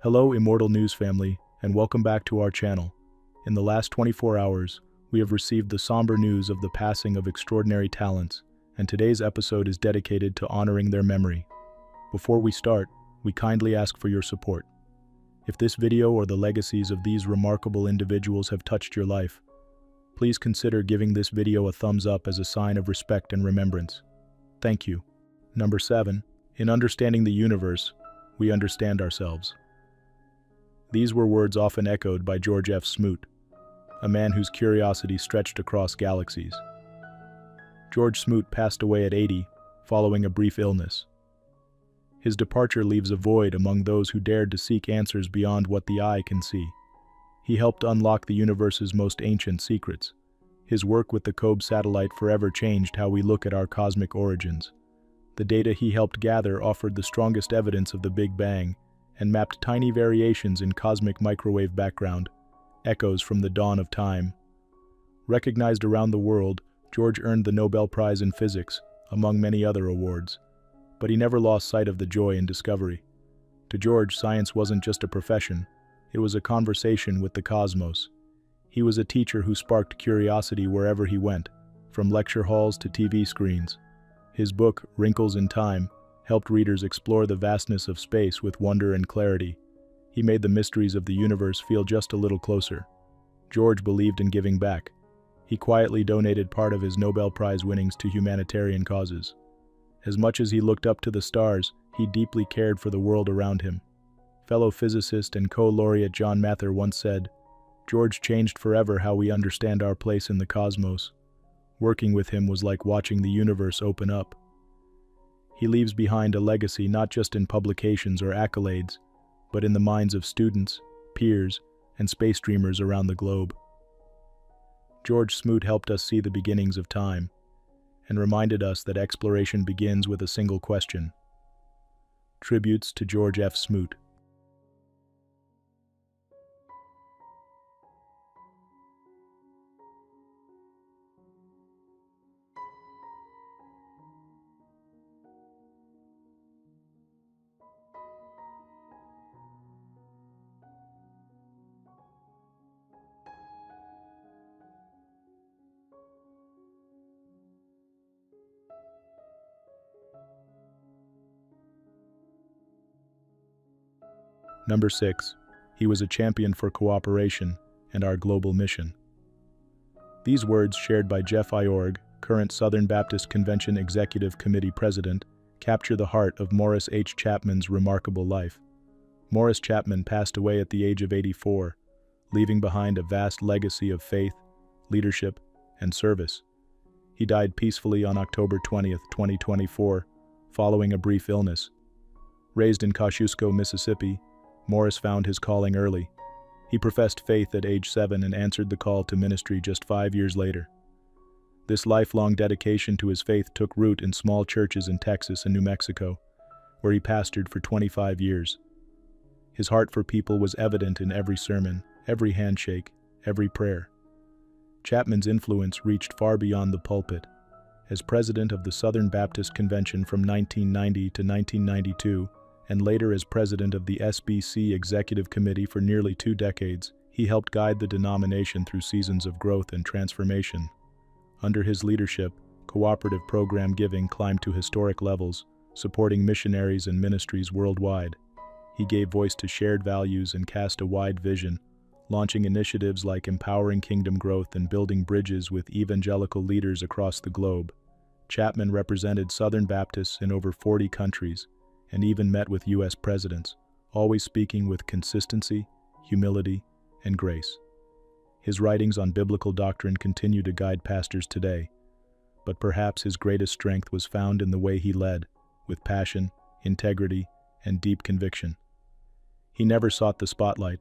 Hello, Immortal News family, and welcome back to our channel. In the last 24 hours, we have received the somber news of the passing of extraordinary talents, and today's episode is dedicated to honoring their memory. Before we start, we kindly ask for your support. If this video or the legacies of these remarkable individuals have touched your life, please consider giving this video a thumbs up as a sign of respect and remembrance. Thank you. Number 7. In understanding the universe, we understand ourselves. These were words often echoed by George F. Smoot, a man whose curiosity stretched across galaxies. George Smoot passed away at 80, following a brief illness. His departure leaves a void among those who dared to seek answers beyond what the eye can see. He helped unlock the universe's most ancient secrets. His work with the COBE satellite forever changed how we look at our cosmic origins. The data he helped gather offered the strongest evidence of the Big Bang and mapped tiny variations in cosmic microwave background, echoes from the dawn of time. Recognized around the world, George earned the Nobel Prize in Physics, among many other awards. But he never lost sight of the joy in discovery. To George, science wasn't just a profession, it was a conversation with the cosmos. He was a teacher who sparked curiosity wherever he went, from lecture halls to TV screens. His book, Wrinkles in Time, helped readers explore the vastness of space with wonder and clarity. He made the mysteries of the universe feel just a little closer. George believed in giving back. He quietly donated part of his Nobel Prize winnings to humanitarian causes. As much as he looked up to the stars, he deeply cared for the world around him. Fellow physicist and co-laureate John Mather once said, "George changed forever how we understand our place in the cosmos. Working with him was like watching the universe open up." He leaves behind a legacy not just in publications or accolades, but in the minds of students, peers, and space dreamers around the globe. George Smoot helped us see the beginnings of time, and reminded us that exploration begins with a single question. Tributes to George F. Smoot. Number 6. He was a champion for cooperation and our global mission. These words, shared by Jeff Iorg, current Southern Baptist Convention Executive Committee President, capture the heart of Morris H. Chapman's remarkable life. Morris Chapman passed away at the age of 84, leaving behind a vast legacy of faith, leadership, and service. He died peacefully on October 20, 2024, following a brief illness. Raised in Kosciuszko, Mississippi, Morris found his calling early. He professed faith at age 7 and answered the call to ministry just 5 years later. This lifelong dedication to his faith took root in small churches in Texas and New Mexico, where he pastored for 25 years. His heart for people was evident in every sermon, every handshake, every prayer. Chapman's influence reached far beyond the pulpit. As president of the Southern Baptist Convention from 1990 to 1992, and later as president of the SBC Executive Committee for nearly 2 decades, he helped guide the denomination through seasons of growth and transformation. Under his leadership, cooperative program giving climbed to historic levels, supporting missionaries and ministries worldwide. He gave voice to shared values and cast a wide vision, launching initiatives like empowering kingdom growth and building bridges with evangelical leaders across the globe. Chapman represented Southern Baptists in over 40 countries, and even met with U.S. presidents, always speaking with consistency, humility, and grace. His writings on biblical doctrine continue to guide pastors today, but perhaps his greatest strength was found in the way he led, with passion, integrity, and deep conviction. He never sought the spotlight,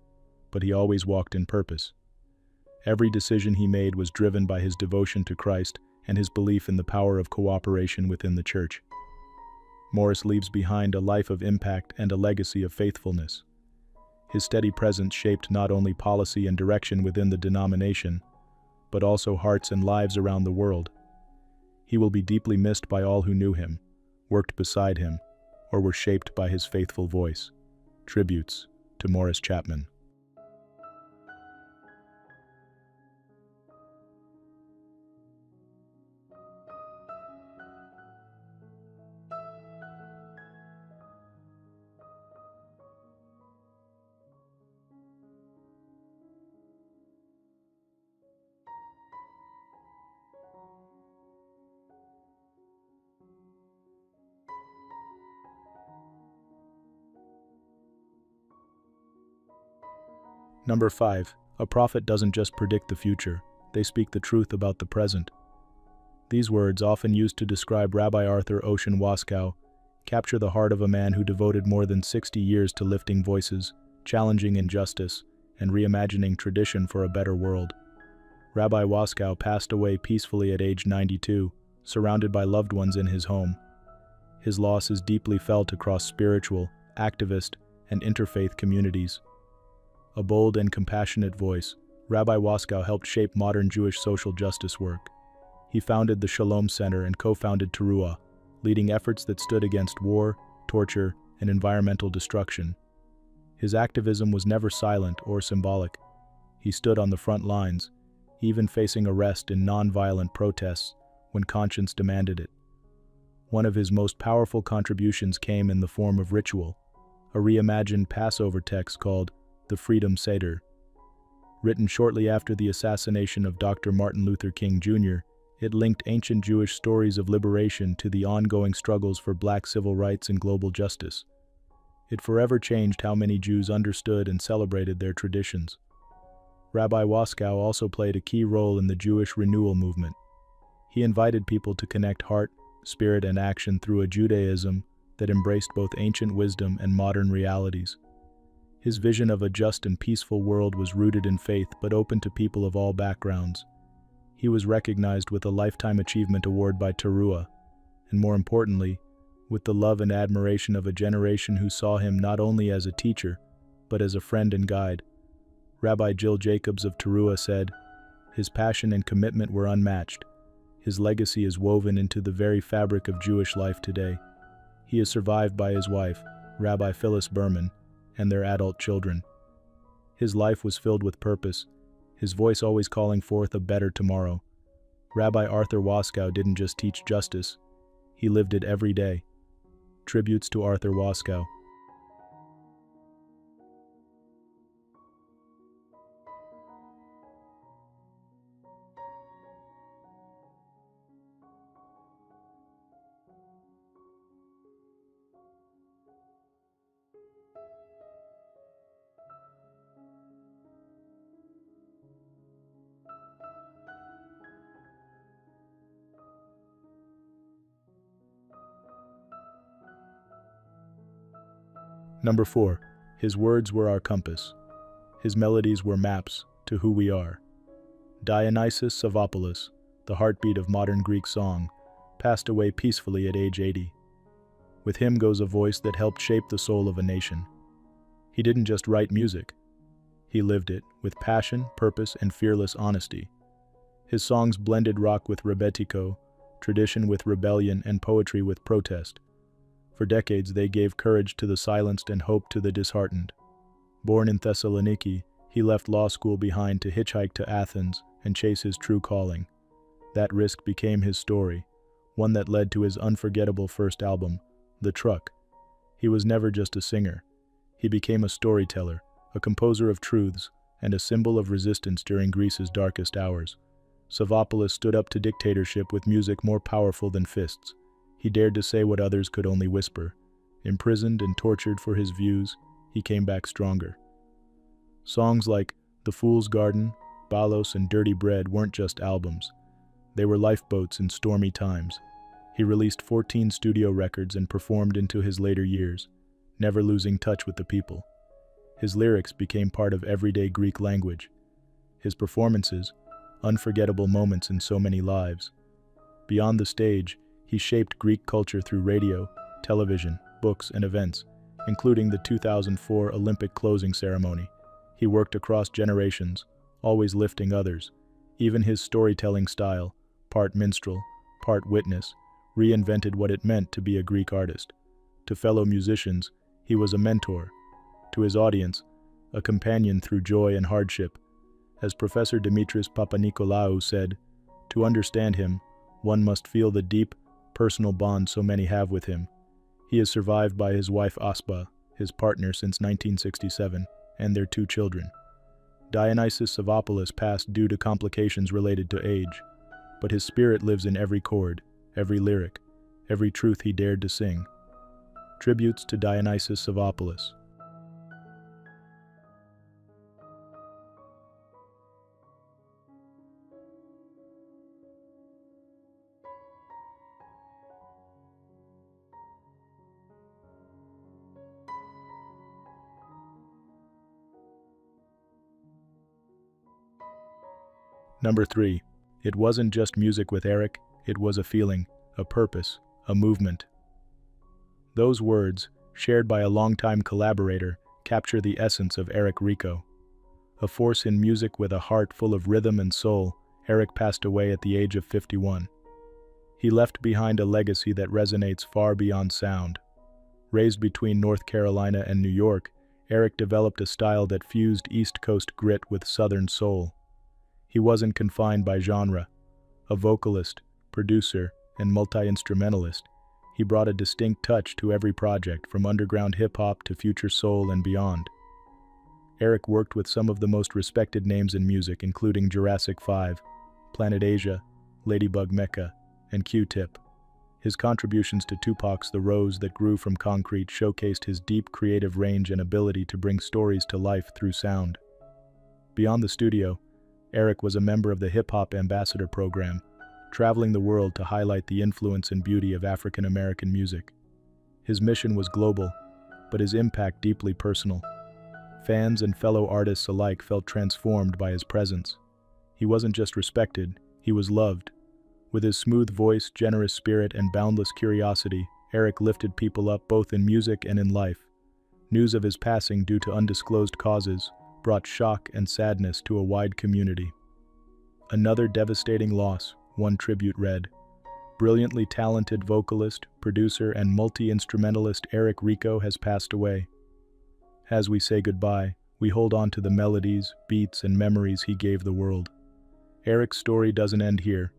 but he always walked in purpose. Every decision he made was driven by his devotion to Christ and his belief in the power of cooperation within the church. Morris leaves behind a life of impact and a legacy of faithfulness. His steady presence shaped not only policy and direction within the denomination, but also hearts and lives around the world. He will be deeply missed by all who knew him, worked beside him, or were shaped by his faithful voice. Tributes to Morris Chapman. Number 5. A prophet doesn't just predict the future, they speak the truth about the present. These words, often used to describe Rabbi Arthur Ocean Waskow, capture the heart of a man who devoted more than 60 years to lifting voices, challenging injustice, and reimagining tradition for a better world. Rabbi Waskow passed away peacefully at age 92, surrounded by loved ones in his home. His loss is deeply felt across spiritual, activist, and interfaith communities. A bold and compassionate voice, Rabbi Waskow helped shape modern Jewish social justice work. He founded the Shalom Center and co-founded Teruah, leading efforts that stood against war, torture, and environmental destruction. His activism was never silent or symbolic. He stood on the front lines, even facing arrest in non-violent protests when conscience demanded it. One of his most powerful contributions came in the form of ritual, a reimagined Passover text called the Freedom Seder. Written shortly after the assassination of Dr. Martin Luther King Jr., it linked ancient Jewish stories of liberation to the ongoing struggles for Black civil rights and global justice. It forever changed how many Jews understood and celebrated their traditions. Rabbi Waskow also played a key role in the Jewish renewal movement. He invited people to connect heart, spirit, and action through a Judaism that embraced both ancient wisdom and modern realities. His vision of a just and peaceful world was rooted in faith but open to people of all backgrounds. He was recognized with a Lifetime Achievement Award by Teruah, and more importantly, with the love and admiration of a generation who saw him not only as a teacher, but as a friend and guide. Rabbi Jill Jacobs of Teruah said, "His passion and commitment were unmatched. His legacy is woven into the very fabric of Jewish life today. He is survived by his wife, Rabbi Phyllis Berman, and their adult children. His life was filled with purpose, his voice always calling forth a better tomorrow. Rabbi Arthur Waskow didn't just teach justice, he lived it every day." Tributes to Arthur Waskow. Number 4. His words were our compass. His melodies were maps to who we are. Dionysis Savvopoulos, the heartbeat of modern Greek song, passed away peacefully at age 80. With him goes a voice that helped shape the soul of a nation. He didn't just write music. He lived it with passion, purpose, and fearless honesty. His songs blended rock with rebetiko, tradition with rebellion, and poetry with protest. For decades, they gave courage to the silenced and hope to the disheartened. Born in Thessaloniki, he left law school behind to hitchhike to Athens and chase his true calling. That risk became his story, one that led to his unforgettable first album, The Truck. He was never just a singer. He became a storyteller, a composer of truths, and a symbol of resistance during Greece's darkest hours. Savvopoulos stood up to dictatorship with music more powerful than fists. He dared to say what others could only whisper. Imprisoned and tortured for his views, he came back stronger. Songs like The Fool's Garden, Balos, and Dirty Bread weren't just albums. They were lifeboats in stormy times. He released 14 studio records and performed into his later years, never losing touch with the people. His lyrics became part of everyday Greek language. His performances, unforgettable moments in so many lives. Beyond the stage, he shaped Greek culture through radio, television, books, and events, including the 2004 Olympic closing ceremony. He worked across generations, always lifting others. Even his storytelling style, part minstrel, part witness, reinvented what it meant to be a Greek artist. To fellow musicians, he was a mentor. To his audience, a companion through joy and hardship. As Professor Dimitris Papanicolaou said, to understand him, one must feel the deep, personal bond so many have with him. He is survived by his wife Aspa, his partner since 1967, and their 2 children. Dionysis Savvopoulos passed due to complications related to age, but his spirit lives in every chord, every lyric, every truth he dared to sing. Tributes to Dionysis Savvopoulos. Number 3. It wasn't just music with Erik, it was a feeling, a purpose, a movement. Those words, shared by a longtime collaborator, capture the essence of Erik Rico. A force in music with a heart full of rhythm and soul, Erik passed away at the age of 51. He left behind a legacy that resonates far beyond sound. Raised between North Carolina and New York, Erik developed a style that fused East Coast grit with Southern soul. He wasn't confined by genre. A vocalist, producer, and multi-instrumentalist, he brought a distinct touch to every project, from underground hip-hop to future soul and beyond. Erik worked with some of the most respected names in music, including Jurassic 5, Planet Asia, Ladybug Mecca, and Q-Tip. His contributions to Tupac's The Rose That Grew from Concrete showcased his deep creative range and ability to bring stories to life through sound. Beyond the studio, Erik was a member of the Hip Hop Ambassador program, traveling the world to highlight the influence and beauty of African American music. His mission was global, but his impact deeply personal. Fans and fellow artists alike felt transformed by his presence. He wasn't just respected, he was loved. With his smooth voice, generous spirit, and boundless curiosity, Erik lifted people up both in music and in life. News of his passing due to undisclosed causes brought shock and sadness to a wide community. Another devastating loss, one tribute read. Brilliantly talented vocalist, producer, and multi-instrumentalist Erik Rico has passed away. As we say goodbye, we hold on to the melodies, beats, and memories he gave the world. Erik's story doesn't end here.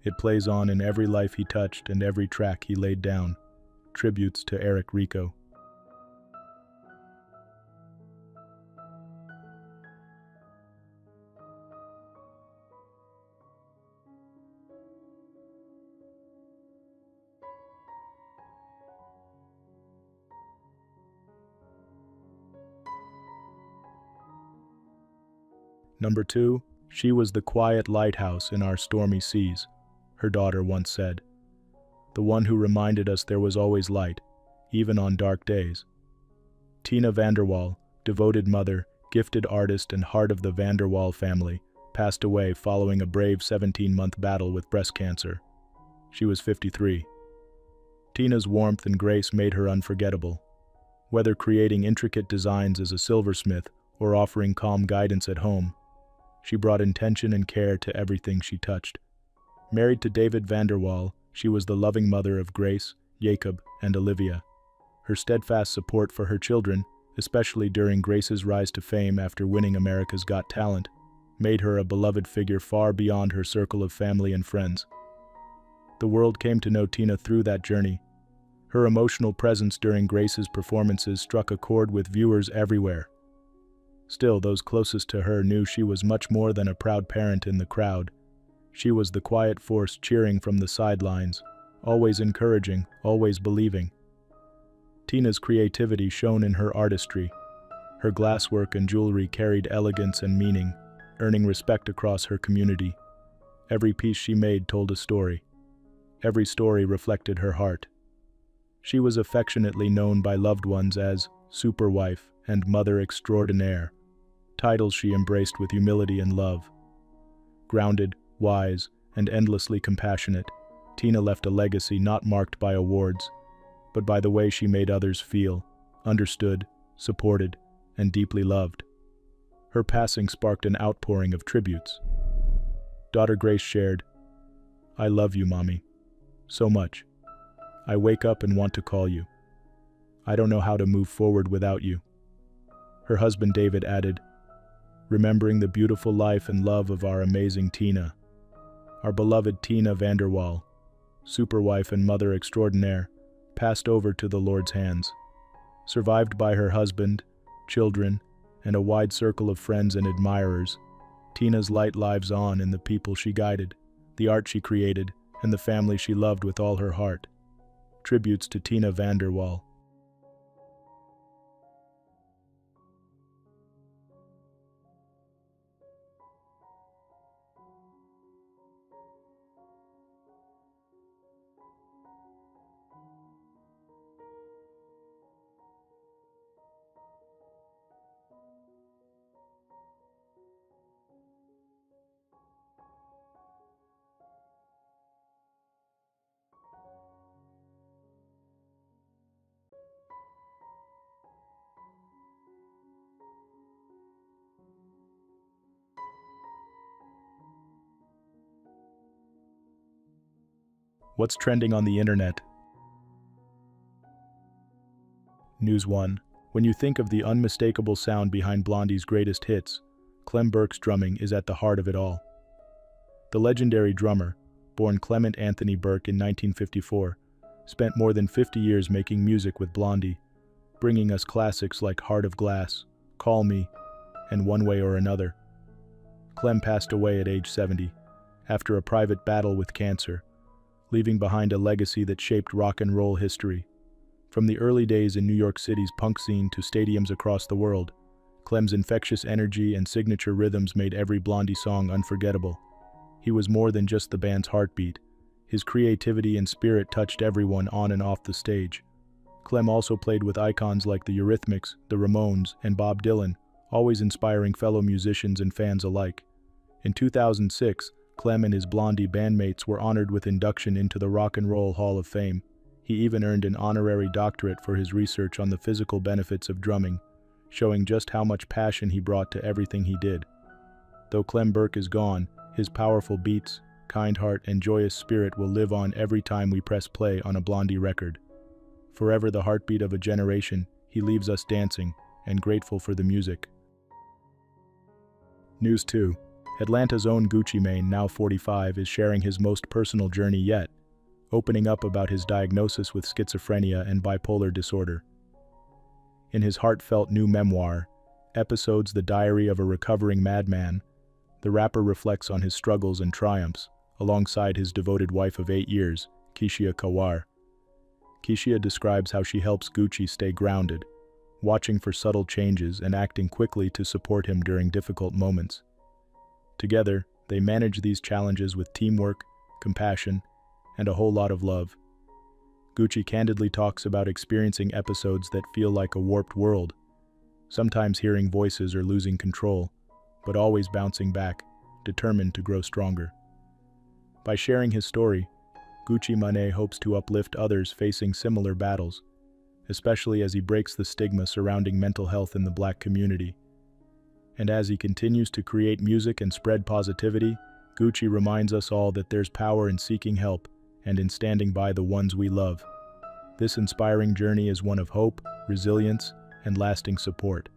It plays on in every life he touched and every track he laid down. Tributes to Erik Rico. Number 2, she was the quiet lighthouse in our stormy seas, her daughter once said. The one who reminded us there was always light, even on dark days. Tina VanderWaal, devoted mother, gifted artist, and heart of the VanderWaal family, passed away following a brave 17-month battle with breast cancer. She was 53. Tina's warmth and grace made her unforgettable. Whether creating intricate designs as a silversmith or offering calm guidance at home, she brought intention and care to everything she touched. Married to David VanderWaal, she was the loving mother of Grace, Jacob, and Olivia. Her steadfast support for her children, especially during Grace's rise to fame after winning America's Got Talent, made her a beloved figure far beyond her circle of family and friends. The world came to know Tina through that journey. Her emotional presence during Grace's performances struck a chord with viewers everywhere. Still, those closest to her knew she was much more than a proud parent in the crowd. She was the quiet force cheering from the sidelines, always encouraging, always believing. Tina's creativity shone in her artistry. Her glasswork and jewelry carried elegance and meaning, earning respect across her community. Every piece she made told a story. Every story reflected her heart. She was affectionately known by loved ones as Superwife and Mother Extraordinaire, titles she embraced with humility and love. Grounded, wise, and endlessly compassionate, Tina left a legacy not marked by awards, but by the way she made others feel, understood, supported, and deeply loved. Her passing sparked an outpouring of tributes. Daughter Grace shared, "I love you, Mommy, so much. I wake up and want to call you. I don't know how to move forward without you." Her husband David added, "Remembering the beautiful life and love of our amazing Tina. Our beloved Tina VanderWaal, superwife and mother extraordinaire, passed over to the Lord's hands. Survived by her husband, children, and a wide circle of friends and admirers, Tina's light lives on in the people she guided, the art she created, and the family she loved with all her heart. Tributes to Tina VanderWaal." What's trending on the internet? News 1. When you think of the unmistakable sound behind Blondie's greatest hits, Clem Burke's drumming is at the heart of it all. The legendary drummer, born Clement Anthony Burke in 1954, spent more than 50 years making music with Blondie, bringing us classics like Heart of Glass, Call Me, and One Way or Another. Clem passed away at age 70, after a private battle with cancer, leaving behind a legacy that shaped rock and roll history. From the early days in New York City's punk scene to stadiums across the world, Clem's infectious energy and signature rhythms made every Blondie song unforgettable. He was more than just the band's heartbeat. His creativity and spirit touched everyone on and off the stage. Clem also played with icons like the Eurythmics, the Ramones, and Bob Dylan, always inspiring fellow musicians and fans alike. In 2006, Clem and his Blondie bandmates were honored with induction into the Rock and Roll Hall of Fame. He even earned an honorary doctorate for his research on the physical benefits of drumming, showing just how much passion he brought to everything he did. Though Clem Burke is gone, his powerful beats, kind heart, and joyous spirit will live on every time we press play on a Blondie record. Forever the heartbeat of a generation, he leaves us dancing and grateful for the music. News 2. Atlanta's own Gucci Mane, now 45, is sharing his most personal journey yet, opening up about his diagnosis with schizophrenia and bipolar disorder. In his heartfelt new memoir, Episodes: The Diary of a Recovering Madman, the rapper reflects on his struggles and triumphs, alongside his devoted wife of 8 years, Keshia Kawar. Keshia describes how she helps Gucci stay grounded, watching for subtle changes and acting quickly to support him during difficult moments. Together, they manage these challenges with teamwork, compassion, and a whole lot of love. Gucci candidly talks about experiencing episodes that feel like a warped world, sometimes hearing voices or losing control, but always bouncing back, determined to grow stronger. By sharing his story, Gucci Mane hopes to uplift others facing similar battles, especially as he breaks the stigma surrounding mental health in the Black community. And as he continues to create music and spread positivity, Gucci reminds us all that there's power in seeking help and in standing by the ones we love. This inspiring journey is one of hope, resilience, and lasting support.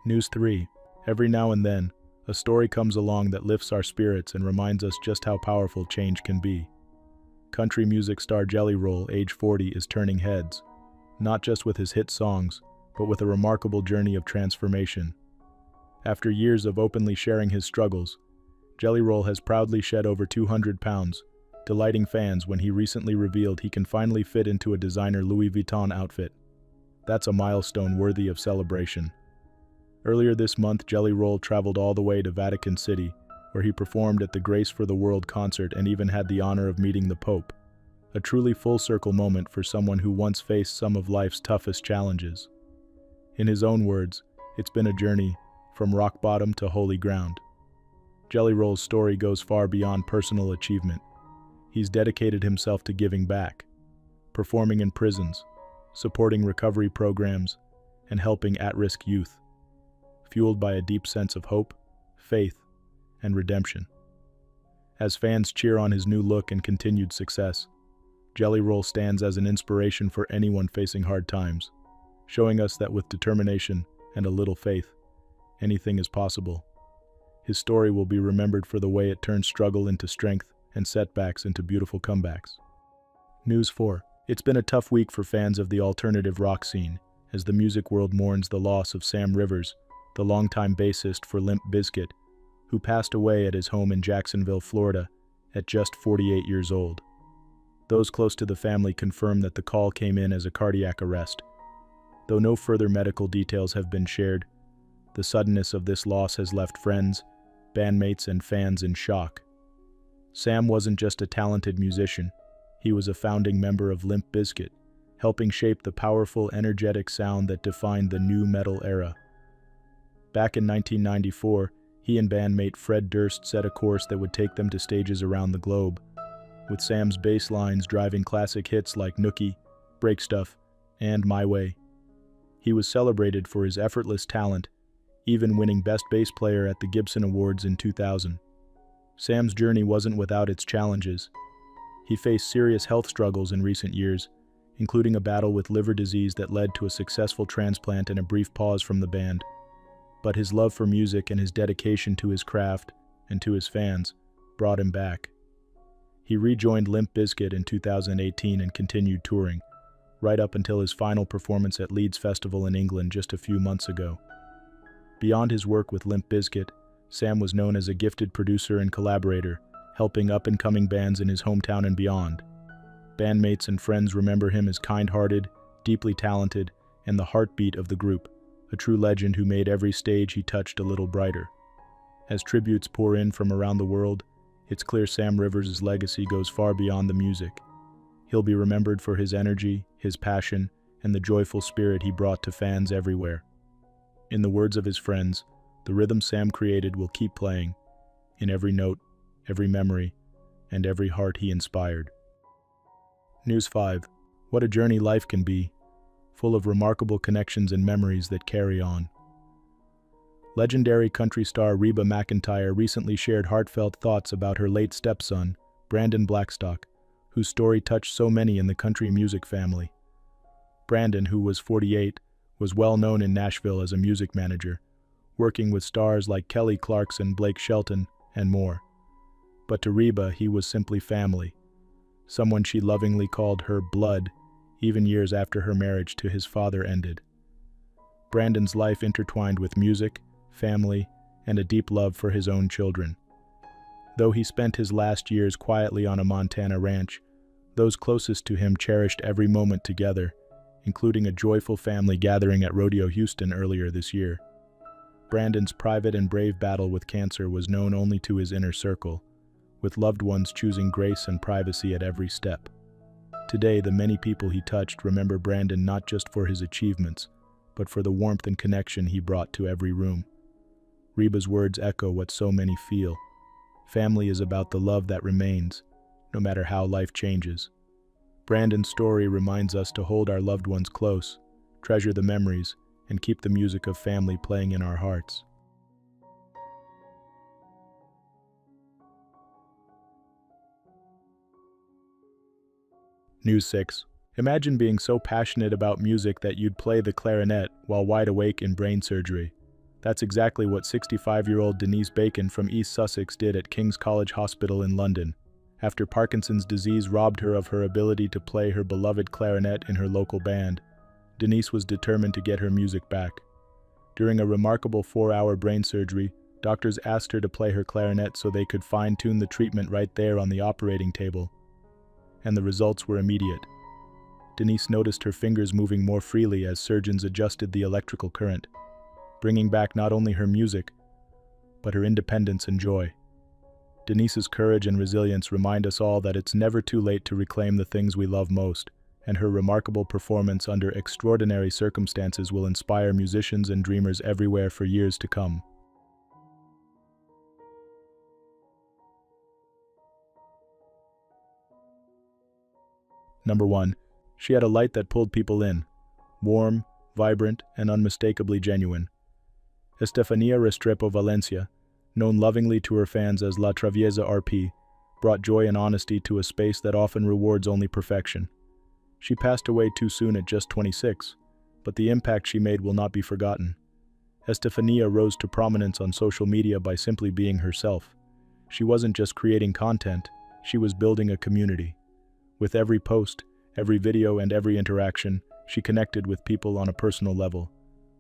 News 3. Every now and then, a story comes along that lifts our spirits and reminds us just how powerful change can be. Country music star Jelly Roll, age 40, is turning heads, not just with his hit songs, but with a remarkable journey of transformation. After years of openly sharing his struggles, Jelly Roll has proudly shed over 200 pounds, delighting fans when he recently revealed he can finally fit into a designer Louis Vuitton outfit. That's a milestone worthy of celebration. Earlier this month, Jelly Roll traveled all the way to Vatican City, where he performed at the Grace for the World concert and even had the honor of meeting the Pope. A truly full-circle moment for someone who once faced some of life's toughest challenges. In his own words, it's been a journey from rock bottom to holy ground. Jelly Roll's story goes far beyond personal achievement. He's dedicated himself to giving back, performing in prisons, supporting recovery programs, and helping at-risk youth, fueled by a deep sense of hope, faith, and redemption. As fans cheer on his new look and continued success, Jelly Roll stands as an inspiration for anyone facing hard times, showing us that with determination and a little faith, anything is possible. His story will be remembered for the way it turned struggle into strength and setbacks into beautiful comebacks. News 4. It's been a tough week for fans of the alternative rock scene, as the music world mourns the loss of Sam Rivers, the longtime bassist for Limp Bizkit, who passed away at his home in Jacksonville, Florida, at just 48 years old. Those close to the family confirm that the call came in as a cardiac arrest. Though no further medical details have been shared, the suddenness of this loss has left friends, bandmates, and fans in shock. Sam wasn't just a talented musician, he was a founding member of Limp Bizkit, helping shape the powerful, energetic sound that defined the nu metal era. Back in 1994, he and bandmate Fred Durst set a course that would take them to stages around the globe, with Sam's bass lines driving classic hits like Nookie, Break Stuff, and My Way. He was celebrated for his effortless talent, even winning Best Bass Player at the Gibson Awards in 2000. Sam's journey wasn't without its challenges. He faced serious health struggles in recent years, including a battle with liver disease that led to a successful transplant and a brief pause from the band. But his love for music and his dedication to his craft and to his fans brought him back. He rejoined Limp Bizkit in 2018 and continued touring, right up until his final performance at Leeds Festival in England just a few months ago. Beyond his work with Limp Bizkit, Sam was known as a gifted producer and collaborator, helping up-and-coming bands in his hometown and beyond. Bandmates and friends remember him as kind-hearted, deeply talented, and the heartbeat of the group, a true legend who made every stage he touched a little brighter. As tributes pour in from around the world, it's clear Sam Rivers' legacy goes far beyond the music. He'll be remembered for his energy, his passion, and the joyful spirit he brought to fans everywhere. In the words of his friends, the rhythm Sam created will keep playing, in every note, every memory, and every heart he inspired. News 5. What a journey life can be, full of remarkable connections and memories that carry on. Legendary country star Reba McEntire recently shared heartfelt thoughts about her late stepson, Brandon Blackstock, whose story touched so many in the country music family. Brandon, who was 48, was well known in Nashville as a music manager, working with stars like Kelly Clarkson, Blake Shelton, and more. But to Reba, he was simply family, someone she lovingly called her blood, even years after her marriage to his father ended. Brandon's life intertwined with music, family, and a deep love for his own children. Though he spent his last years quietly on a Montana ranch, those closest to him cherished every moment together, including a joyful family gathering at Rodeo Houston earlier this year. Brandon's private and brave battle with cancer was known only to his inner circle, with loved ones choosing grace and privacy at every step. Today, the many people he touched remember Brandon not just for his achievements, but for the warmth and connection he brought to every room. Reba's words echo what so many feel. Family is about the love that remains, no matter how life changes. Brandon's story reminds us to hold our loved ones close, treasure the memories, and keep the music of family playing in our hearts. News 6. Imagine being so passionate about music that you'd play the clarinet while wide awake in brain surgery. That's exactly what 65-year-old Denise Bacon from East Sussex did at King's College Hospital in London, after Parkinson's disease robbed her of her ability to play her beloved clarinet in her local band. Denise was determined to get her music back. During a remarkable 4-hour brain surgery, doctors asked her to play her clarinet so they could fine-tune the treatment right there on the operating table. And the results were immediate. Denise noticed her fingers moving more freely as surgeons adjusted the electrical current, bringing back not only her music, but her independence and joy. Denise's courage and resilience remind us all that it's never too late to reclaim the things we love most, and her remarkable performance under extraordinary circumstances will inspire musicians and dreamers everywhere for years to come. Number 1. She had a light that pulled people in. Warm, vibrant, and unmistakably genuine. Estefanía Restrepo Valencia, known lovingly to her fans as La Traviesa RP, brought joy and honesty to a space that often rewards only perfection. She passed away too soon at just 26, but the impact she made will not be forgotten. Estefania rose to prominence on social media by simply being herself. She wasn't just creating content, she was building a community. With every post, every video, and every interaction, she connected with people on a personal level.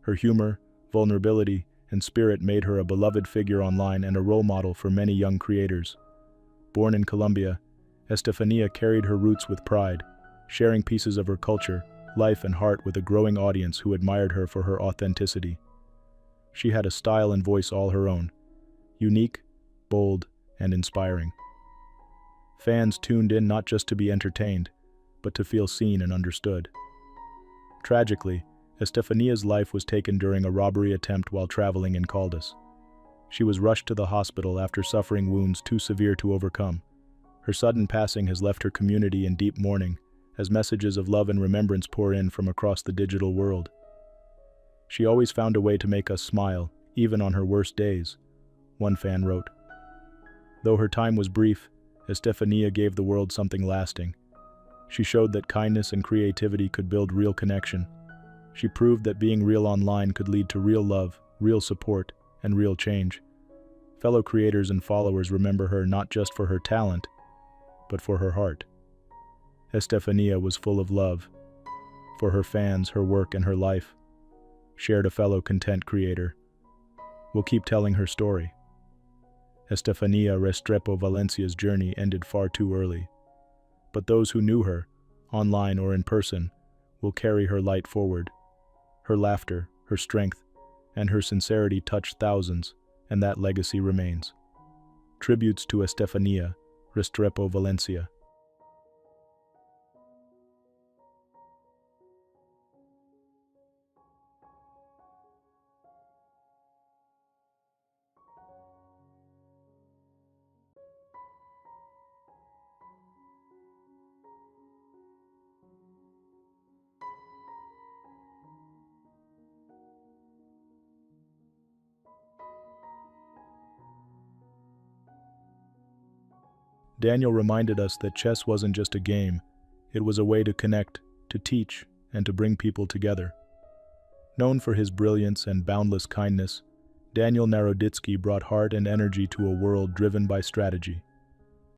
Her humor, vulnerability, and spirit made her a beloved figure online and a role model for many young creators. Born in Colombia, Estefania carried her roots with pride, sharing pieces of her culture, life, and heart with a growing audience who admired her for her authenticity. She had a style and voice all her own, unique, bold, and inspiring. Fans tuned in not just to be entertained, but to feel seen and understood. Tragically, Estefania's life was taken during a robbery attempt while traveling in Caldas. She was rushed to the hospital after suffering wounds too severe to overcome. Her sudden passing has left her community in deep mourning, as messages of love and remembrance pour in from across the digital world. She always found a way to make us smile, even on her worst days, one fan wrote. Though her time was brief, Estefania gave the world something lasting. She showed that kindness and creativity could build real connection. She proved that being real online could lead to real love, real support, and real change. Fellow creators and followers remember her not just for her talent, but for her heart. Estefania was full of love for her fans, her work, and her life. Shared a fellow content creator. We'll keep telling her story. Estefanía Restrepo Valencia's journey ended far too early. But those who knew her, online or in person, will carry her light forward. Her laughter, her strength, and her sincerity touched thousands, and that legacy remains. Tributes to Estefanía Restrepo Valencia. Daniel reminded us that chess wasn't just a game, it was a way to connect, to teach, and to bring people together. Known for his brilliance and boundless kindness, Daniel Naroditsky brought heart and energy to a world driven by strategy.